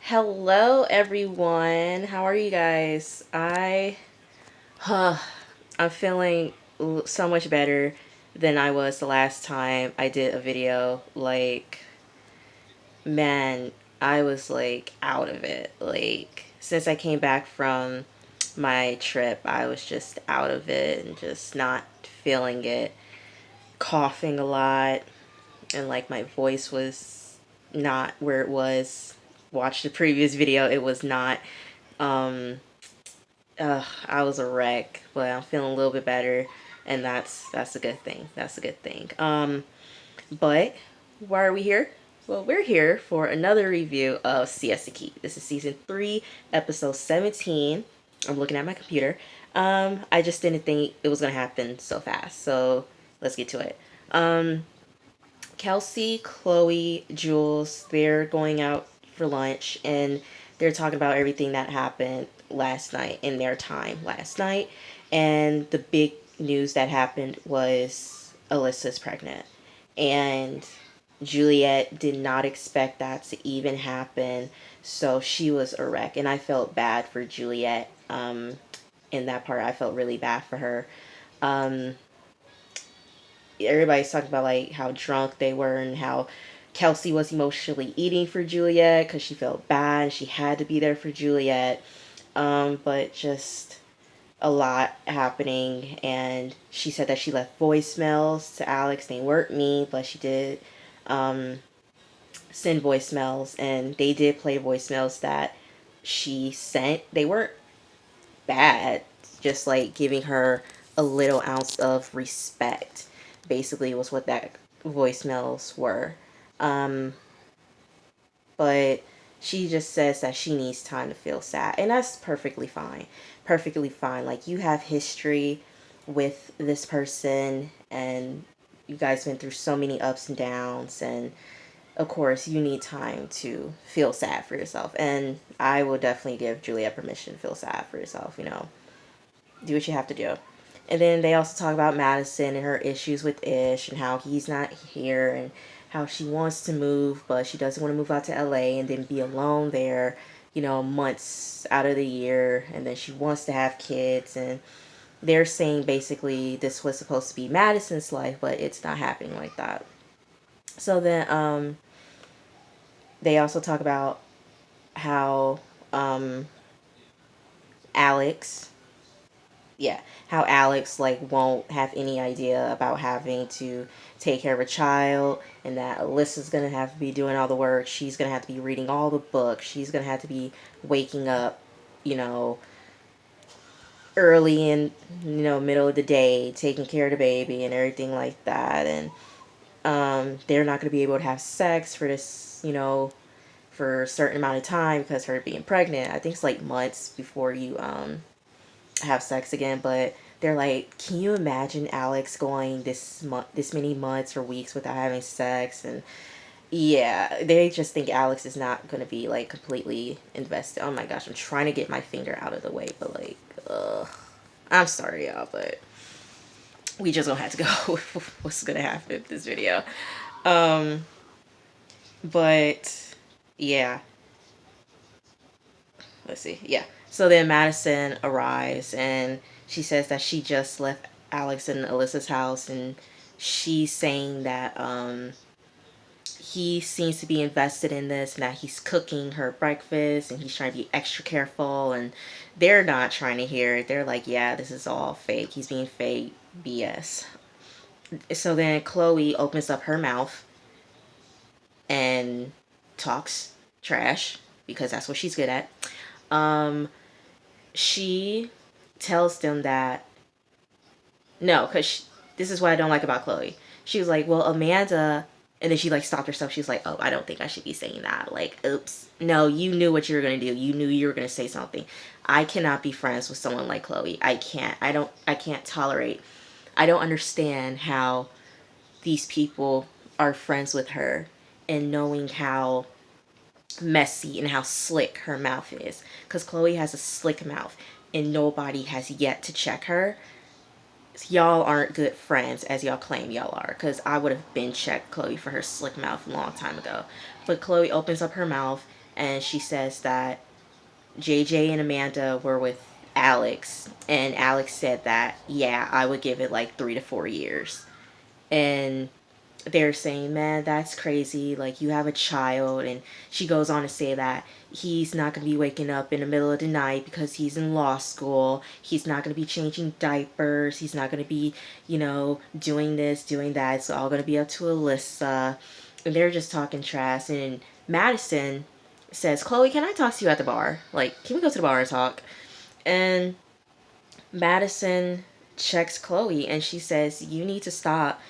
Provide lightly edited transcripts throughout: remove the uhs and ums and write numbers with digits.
Hello everyone. How are you guys? I'm feeling so much better than I was the last time I did a video. Man, I was out of it. Since I came back from my trip, I was just out of it and just not feeling it. Coughing a lot and my voice was not where it was. Watch the previous video, it was not. Um, I was a wreck, but I'm feeling a little bit better, and that's a good thing. That's a good thing. But why are we here? Well, we're here for another review of Siesta. This is season 3, episode 17. I'm looking at my computer. I just didn't think it was gonna happen so fast, so let's get to it. Kelsey, Chloe, Jules, they're going out for lunch and they're talking about everything that happened last night in their time last night. And the big news that happened was Alyssa's pregnant. And Juliet did not expect that to even happen. So she was a wreck. And I felt bad for Juliet. In that part, I felt really bad for her. Um, Everybody's talking about how drunk they were and how Kelsey was emotionally eating for Juliet because she felt bad. She had to be there for Juliet. But just a lot happening. And she said that she left voicemails to Alex. They weren't me, but she did um, send voicemails. And they did play voicemails that she sent. They weren't bad, just giving her a little ounce of respect basically was what that voicemails were. Um, but she just says that she needs time to feel sad, and that's perfectly fine. Perfectly fine. You have history with this person, and you guys went through so many ups and downs, and of course you need time to feel sad for yourself. And I will definitely give Juliet permission to feel sad for yourself. Do what you have to do. And then they also talk about Madison and her issues with Ish and how he's not here and how she wants to move, but she doesn't want to move out to LA and then be alone there, months out of the year. And then she wants to have kids. And they're saying basically this was supposed to be Madison's life, but it's not happening like that. So then they also talk about how Alex yeah, how Alex won't have any idea about having to take care of a child, and that Alyssa's gonna have to be doing all the work. She's gonna have to be reading all the books. She's gonna have to be waking up, you know, early in middle of the day, taking care of the baby and everything like that. And they're not gonna be able to have sex for this, for a certain amount of time because her being pregnant. I think it's months before you have sex again. But they're like, can you imagine Alex going this many months or weeks without having sex? And yeah, they just think Alex is not going to be completely invested. Oh my gosh, I'm trying to get my finger out of the way, but I'm sorry y'all, but we just gonna have to go with what's gonna happen in this video. um but yeah, let's see. Yeah. So then Madison arrives and she says that she just left Alex and Alyssa's house, and she's saying that he seems to be invested in this and that he's cooking her breakfast and he's trying to be extra careful. And they're not trying to hear it. They're like, yeah, this is all fake. He's being fake BS. So then Chloe opens up her mouth and talks trash because that's what she's good at. Um, she tells them that no, because this is what I don't like about Chloe. She was like, well, Amanda, and then she stopped herself. She's like, oh, I don't think I should be saying that. Oops, no, you knew what you were gonna do. You knew you were gonna say something. I cannot be friends with someone like Chloe. I can't. I can't tolerate. I don't understand how these people are friends with her and knowing how messy and how slick her mouth is. Because Chloe has a slick mouth and nobody has yet to check her. Y'all aren't good friends as y'all claim y'all are, because I would have been checked Chloe for her slick mouth a long time ago. But Chloe opens up her mouth and she says that JJ and Amanda were with Alex, and Alex said that, yeah, I would give it like 3 to 4 years. And they're saying, man, that's crazy. Like, you have a child. And she goes on to say that he's not going to be waking up in the middle of the night because he's in law school. He's not going to be changing diapers. He's not going to be, doing this, doing that. It's all going to be up to Alyssa. And they're just talking trash. And Madison says, Chloe, can I talk to you at the bar? Like, can we go to the bar and talk? And Madison checks Chloe and she says, you need to stop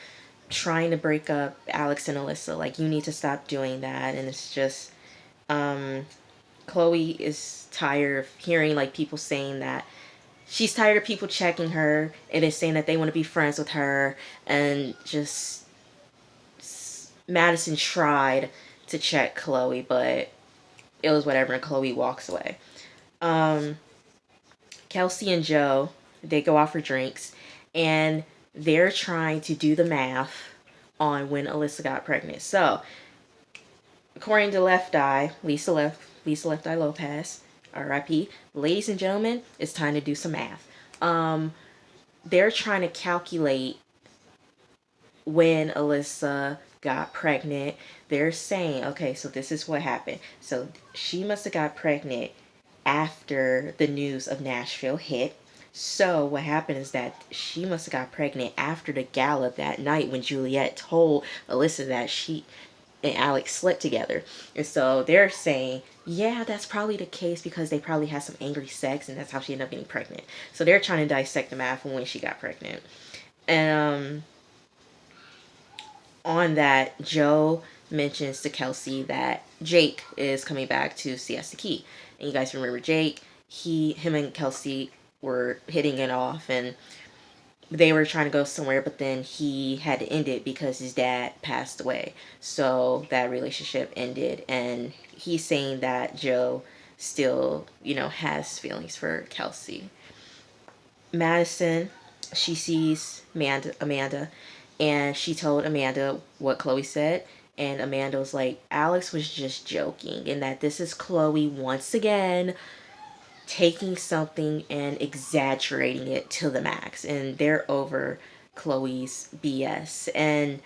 trying to break up Alex and Alyssa. Like, you need to stop doing that. And it's just, Chloe is tired of hearing like people saying that she's tired of people checking her and then saying that they want to be friends with her. And just Madison tried to check Chloe, but it was whatever, and Chloe walks away. um Kelsey and Joe, they go out for drinks, and they're trying to do the math on when Alyssa got pregnant. So, according to Lisa Left Eye Lopez, R.I.P. Ladies and gentlemen, it's time to do some math. They're trying to calculate when Alyssa got pregnant. They're saying, okay, so this is what happened. So she must have got pregnant after the news of Nashville hit. So what happened is that she must have got pregnant after the gala that night when Juliet told Alyssa that she and Alex slept together. And so they're saying, yeah, that's probably the case because they probably had some angry sex and that's how she ended up getting pregnant. So they're trying to dissect the math from when she got pregnant. And on that, Joe mentions to Kelsey that Jake is coming back to Siesta Key. And you guys remember Jake, him and Kelsey were hitting it off, and they were trying to go somewhere, but then he had to end it because his dad passed away. So that relationship ended, and he's saying that Joe still, has feelings for Kelsey. Madison, she sees Amanda, and she told Amanda what Chloe said. And Amanda was like, Alex was just joking, and that this is Chloe once again taking something and exaggerating it to the max. And they're over Chloe's BS. And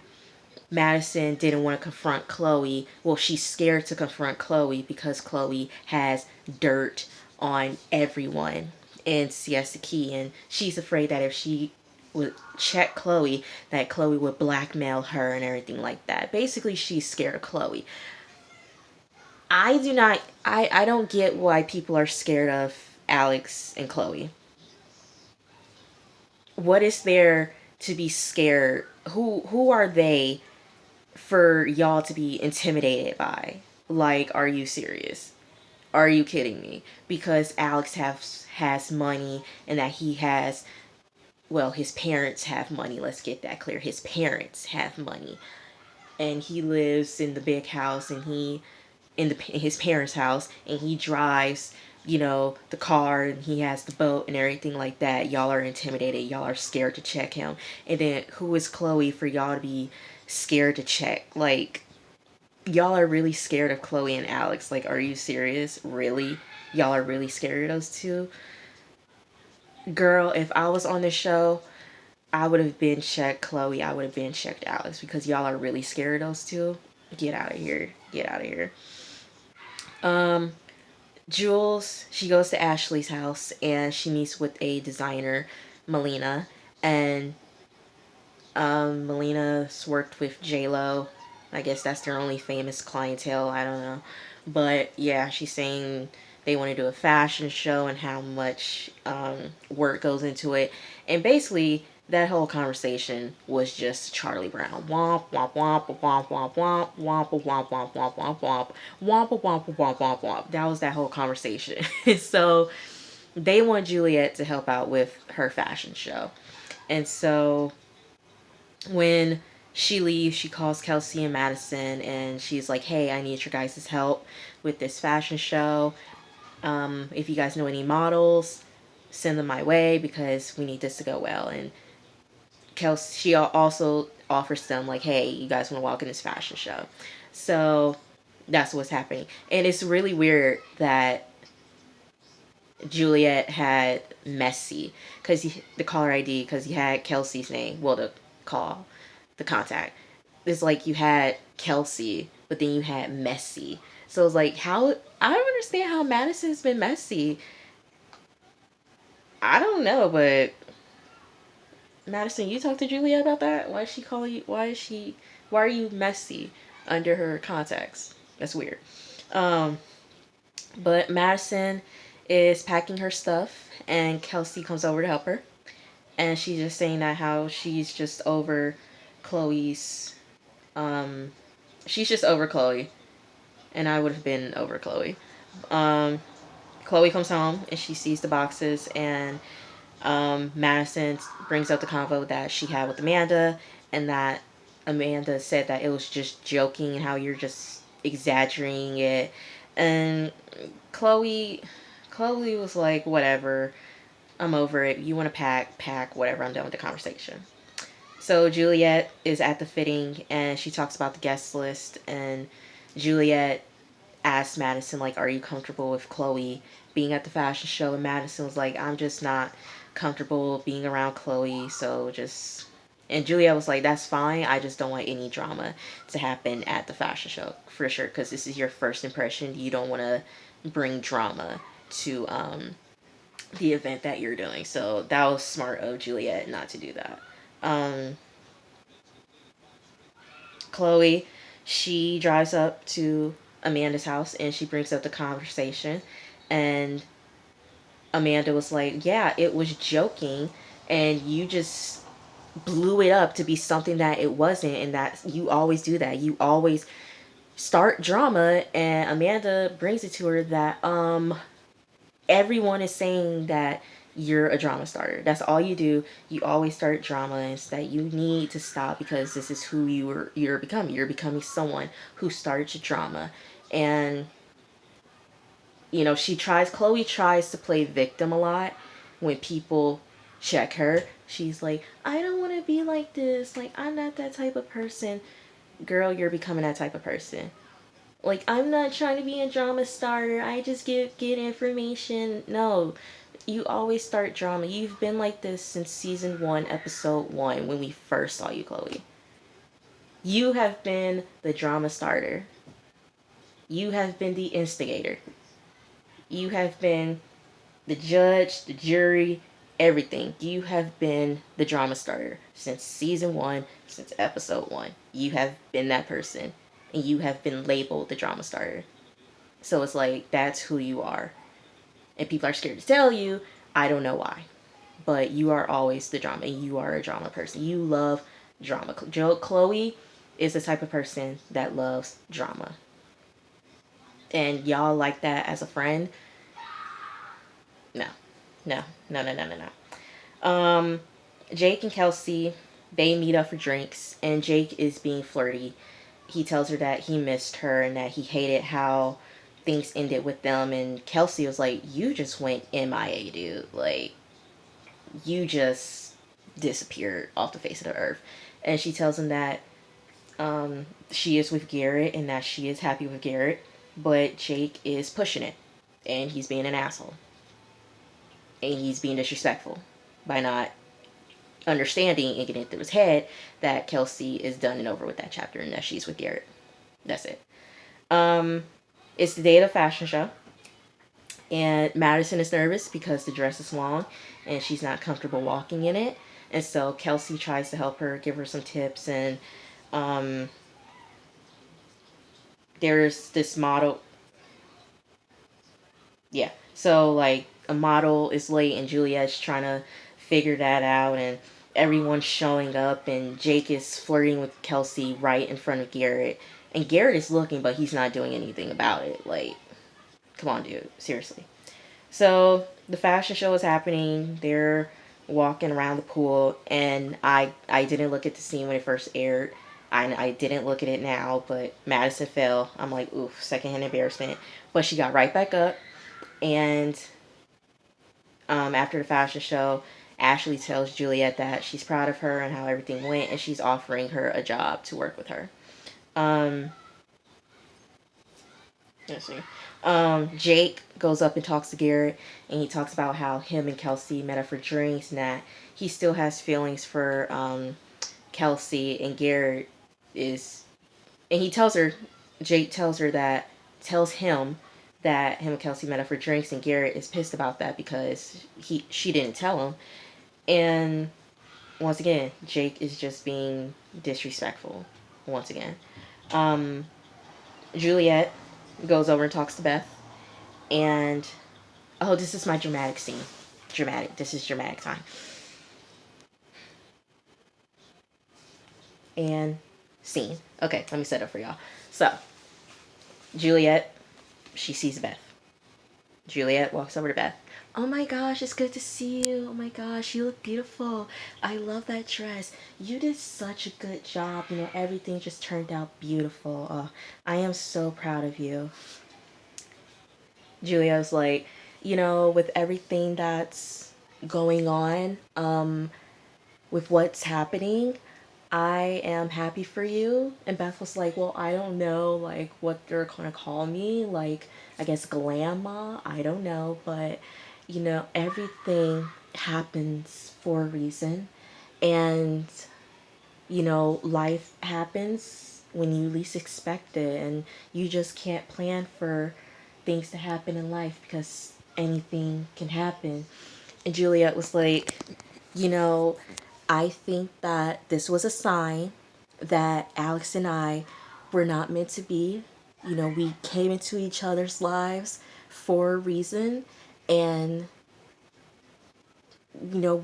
Madison didn't want to confront Chloe. Well, she's scared to confront Chloe because Chloe has dirt on everyone in Siesta Key. And she's afraid that if she would check Chloe, that Chloe would blackmail her and everything like that. Basically, she's scared of Chloe. I don't get why people are scared of Alex and Chloe. What is there to be scared? Who are they for y'all to be intimidated by? Like, are you serious? Are you kidding me? Because Alex has money, and that he has, well, his parents have money. Let's get that clear. His parents have money, and he lives in the big house, and in his parents' house, and he drives, the car, and he has the boat and everything like that. Y'all are intimidated. Y'all are scared to check him. And then who is Chloe for y'all to be scared to check? Like, y'all are really scared of Chloe and Alex. Like, are you serious? Really? Y'all are really scared of those two? Girl, if I was on the show, I would have been checked Chloe. I would have been checked Alex because y'all are really scared of those two. Get out of here. Get out of here. Um, Jules, she goes to Ashley's house and she meets with a designer, Melina. And Melina's worked with J-Lo. I guess that's their only famous clientele. I don't know. But yeah, she's saying they want to do a fashion show and how much work goes into it. And basically, that whole conversation was just Charlie Brown. Womp, womp, womp, womp, womp, womp, womp, womp, womp, womp, womp, womp, womp, womp, womp, womp, womp. That was that whole conversation. So they want Juliet to help out with her fashion show. And so when she leaves, she calls Kelsey and Madison, and she's like, hey, I need your guys' help with this fashion show. If you guys know any models, send them my way because we need this to go well. And Kelsey, she also offers them like, hey, you guys want to walk in this fashion show. So That's what's happening. And it's really weird that Juliet had Messi because the caller ID, because he had Kelsey's name. Well, the call, the contact. It's like you had Kelsey, but then you had Messi. So it's like, how, I don't understand how Madison's been messy. I don't know, but Madison, you talked to Julia about that? Why is she calling you? Why are you messy under her contacts? That's weird. Um, but Madison is packing her stuff, and Kelsey comes over to help her, and she's just saying that how she's just over Chloe's. Um, she's just over Chloe, and I would have been over Chloe. Um, Chloe comes home and she sees the boxes, and Madison brings up the convo that she had with Amanda, and that Amanda said that it was just joking and how you're just exaggerating it. And Chloe, Chloe was like, whatever, I'm over it. You want to pack, whatever. I'm done with the conversation. So Juliet is at the fitting and she talks about the guest list, and Juliet asked Madison, like, are you comfortable with Chloe being at the fashion show? And Madison was like, I'm just not comfortable being around Chloe, so just. And Julia was like, that's fine. I just don't want any drama to happen at the fashion show for sure, because this is your first impression. You don't want to bring drama to the event that you're doing. So that was smart of Juliet not to do that. Um, Chloe, she drives up to Amanda's house and she brings up the conversation. And Amanda was like, yeah, it was joking. And you just blew it up to be something that it wasn't. And that you always do that. You always start drama. And Amanda brings it to her that everyone is saying that you're a drama starter. That's all you do. You always start drama, and it's that you need to stop because this is who you're becoming. You're becoming someone who starts drama. And Chloe tries to play victim a lot when people check her. She's like, I don't want to be like this. Like, I'm not that type of person. Girl, you're becoming that type of person. Like, I'm not trying to be a drama starter. I just get information. No, you always start drama. You've been like this since season 1, episode 1, when we first saw you, Chloe. You have been the drama starter. You have been the instigator. You have been the judge, the jury, everything. You have been the drama starter since season 1, since episode 1. You have been that person, and you have been labeled the drama starter. So it's like, that's who you are. And people are scared to tell you. I don't know why. But you are always the drama. And you are a drama person. You love drama. Chloe is the type of person that loves drama. And y'all like that as a friend? No. No. No, no, no, no, no. Jake and Kelsey, they meet up for drinks. And Jake is being flirty. He tells her that he missed her and that he hated how things ended with them. And Kelsey was like, you just went MIA, dude. Like, you just disappeared off the face of the earth. And she tells him that she is with Garrett and that she is happy with Garrett, but Jake is pushing it and he's being an asshole and he's being disrespectful by not understanding and getting it through his head that Kelsey is done and over with that chapter and that she's with Garrett. That's it. It's the day of the fashion show. And Madison is nervous because the dress is long and she's not comfortable walking in it. And so Kelsey tries to help her, give her some tips. And um, there's this model. Yeah. So, like, a model is late and Juliet's trying to figure that out. And everyone's showing up. And Jake is flirting with Kelsey right in front of Garrett. And Garrett is looking, but he's not doing anything about it. Like, come on, dude. Seriously. So the fashion show is happening. They're walking around the pool, and I didn't look at the scene when it first aired. I didn't look at it now, but Madison fell. I'm like, oof, secondhand embarrassment. But she got right back up, and after the fashion show, Ashley tells Juliet that she's proud of her and how everything went, and she's offering her a job to work with her. Um, Let's see. Jake goes up and talks to Garrett, and he talks about how him and Kelsey met up for drinks, and that he still has feelings for Kelsey, and Garrett is, and he tells her, Jake tells her that, tells him that him and Kelsey met up for drinks, and Garrett is pissed about that because she didn't tell him, and once again, Jake is just being disrespectful. Once again, um, Juliet goes over and talks to Beth, and oh, this is my dramatic scene. Dramatic. This is dramatic time. And scene. Okay, let me set up for y'all. So, Juliet, she sees Beth. Juliet walks over to Beth. Oh my gosh, it's good to see you. Oh my gosh, you look beautiful. I love that dress. You did such a good job. You know, everything just turned out beautiful. I am so proud of you. Julia's like, you know, with everything that's going on, with what's happening, I am happy for you. And Beth was like, well, I don't know, like, what they're gonna call me. Like, I guess Glamma. I don't know. But, you know, everything happens for a reason. And, you know, life happens when you least expect it. And you just can't plan for things to happen in life because anything can happen. And Juliet was like, you know, I think that this was a sign that Alex and I were not meant to be. You know, we came into each other's lives for a reason. And, you know,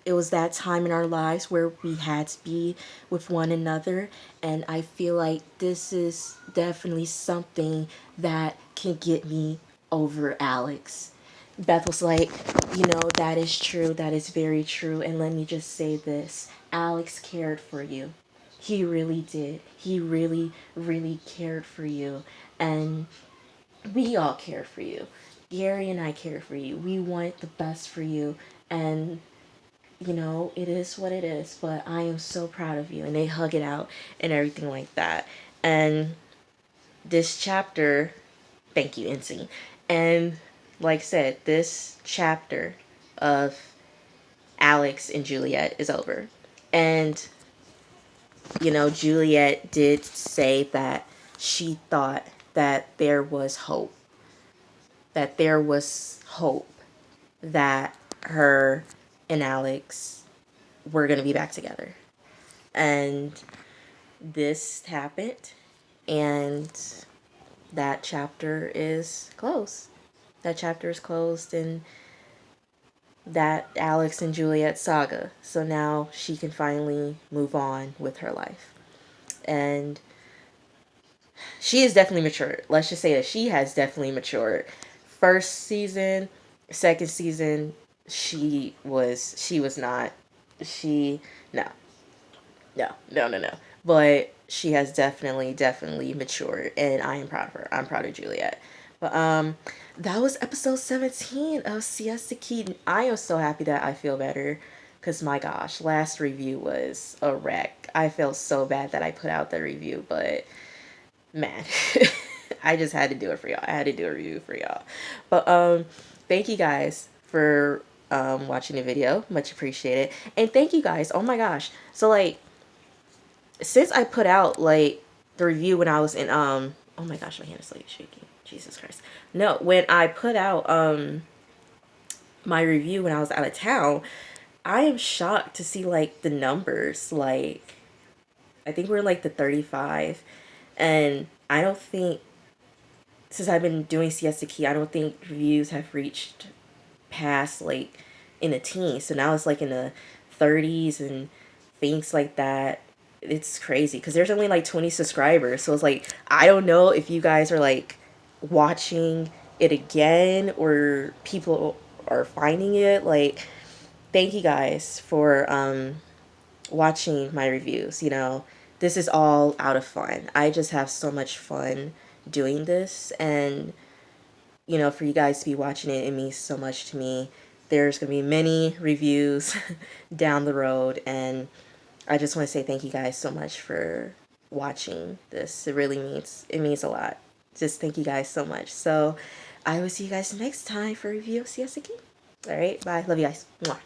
it was that time in our lives where we had to be with one another. And I feel like this is definitely something that can get me over Alex. Beth was like, you know, that is true. That is very true. And let me just say this, Alex cared for you. He really did. He really, really cared for you. And we all care for you. Gary and I care for you. We want the best for you. And, you know, it is what it is. But I am so proud of you. And they hug it out and everything like that. And this chapter, thank you, NC. And like I said, this chapter of Alex and Juliet is over. And, you know, Juliet did say that she thought that there was hope. That there was hope that her and Alex were going to be back together. And this happened. And that chapter is closed. That chapter is closed in that Alex and Juliet saga. So now she can finally move on with her life. And she is definitely matured. Let's just say that she has definitely matured. First season, second season, she was not, she, no, no. But she has definitely matured, and I am proud of her. I'm proud of Juliet. But that was episode 17 of Siesta Key. I am so happy that I feel better, because my gosh, last review was a wreck. I felt so bad that I put out the review, but man, I just had to do it for y'all. I had to do a review for y'all. But thank you guys for watching the video. Much appreciated. And thank you guys. Oh my gosh. So like, since I put out like the review when I was in oh my gosh, my hand is like shaking. Jesus Christ. No, when I put out my review when I was out of town, I am shocked to see like the numbers. Like, I think we're like the 35, and I don't think, since I've been doing Siesta Key, I don't think reviews have reached past like in the teens. So now it's like in the 30s and things like that. It's crazy because there's only like 20 subscribers. So it's like, I don't know if you guys are like watching it again or people are finding it. Like, thank you guys for watching my reviews. You know, this is all out of fun. I just have so much fun doing this, and you know, for you guys to be watching it, it means so much to me. There's gonna be many reviews down the road, and I just want to say thank you guys so much for watching this. It means a lot. just thank you guys so much. So I will see you guys next time for a review of Siesta. All right, bye. Love you guys. Mwah.